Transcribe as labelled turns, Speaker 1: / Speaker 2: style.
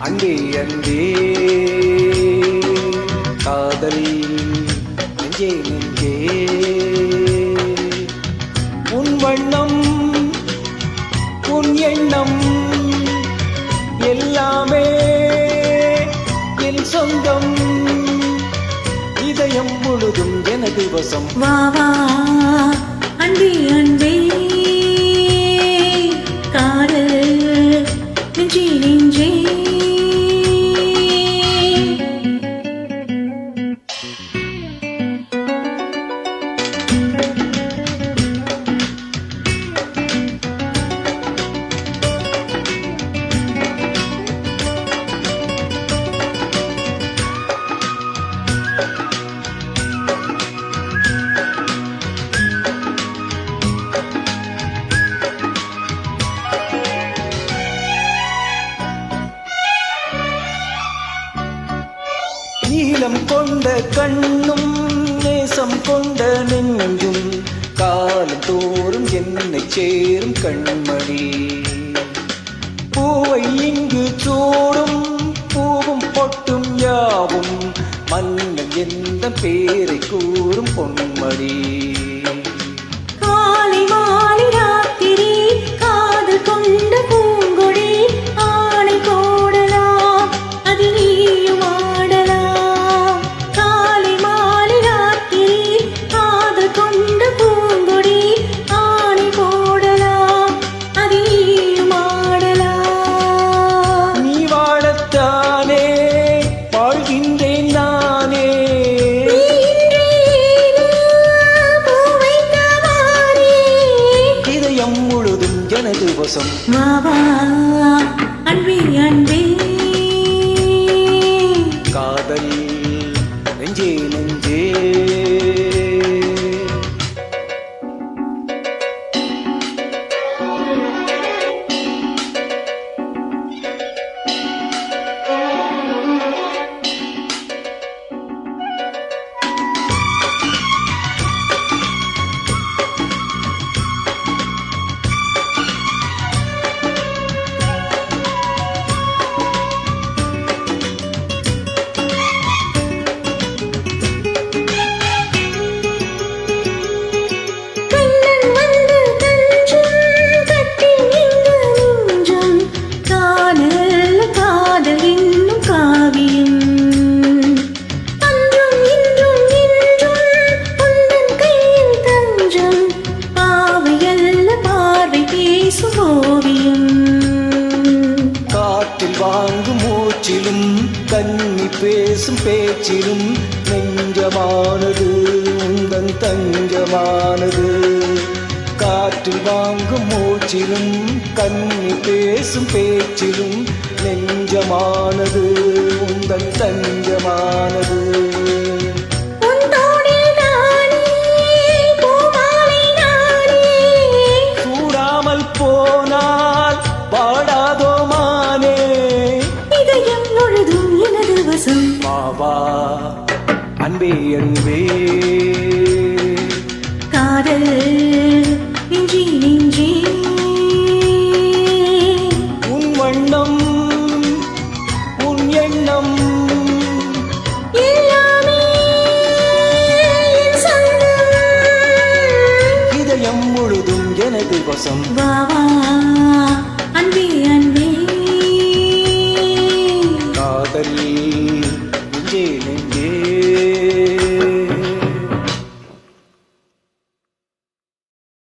Speaker 1: அன்பே அன்பே காதல் நெஞ்சே நெஞ்சே உன் வண்ணம் உன் எண்ணம் எல்லாமே என் சொந்தம் இதயம் முழுதும் எனது வசம்
Speaker 2: வா வா அன்பே அன்பே காதல் நெஞ்சே நெஞ்சே
Speaker 1: நீலம் கொண்ட கண்ணும் நேசம் கொண்ட நெஞ்சும் காலம் தோறும் என்னை சேரும் கண்மணி பூவை இங்கு சூடும் பூவும் பொட்டும் யாவும் மன்னன் எந்த பேரை கூறும் பொன்மணி
Speaker 2: காலை மாலை ராத்திரி காதல் கொண்ட பூங்கொடி ஆணை போடலாம் அது நீயும் ஆடலாம் காலை மாலை ராத்திரி காதல் கொண்ட பூங்கொடி ஆணை போடலாம் அது நீயும் ஆடலாம்
Speaker 1: நீ வாழத்தானே வாழ்கின்றேன் நானே இதயம் முழுதும் எனது வசம்
Speaker 2: வா வா அன்பே அன்பே
Speaker 1: காதல் நெஞ்சே நெஞ்சே காற்றில் வாங்கும் மூச்சிலும் கண்ணி பேசும் பேச்சிலும் நெஞ்சமானது உந்தன் தஞ்சமானது காற்றில் வாங்கும் மூச்சிலும் கண்ணி பேசும் பேச்சிலும் நெஞ்சமானது உந்தன் தஞ்சமானது சூடாமல் போனால் பாடாதோ மானே
Speaker 2: இதயம் முழுதும் எனது வசம்
Speaker 1: வா வா அன்பே அன்பே
Speaker 2: காதல் நெஞ்சே நெஞ்சே
Speaker 1: உன் வண்ணம் உன் எண்ணம்
Speaker 2: எல்லாமே என் சொந்தம்
Speaker 1: இதயம் முழுதும் எனது வசம்
Speaker 2: வா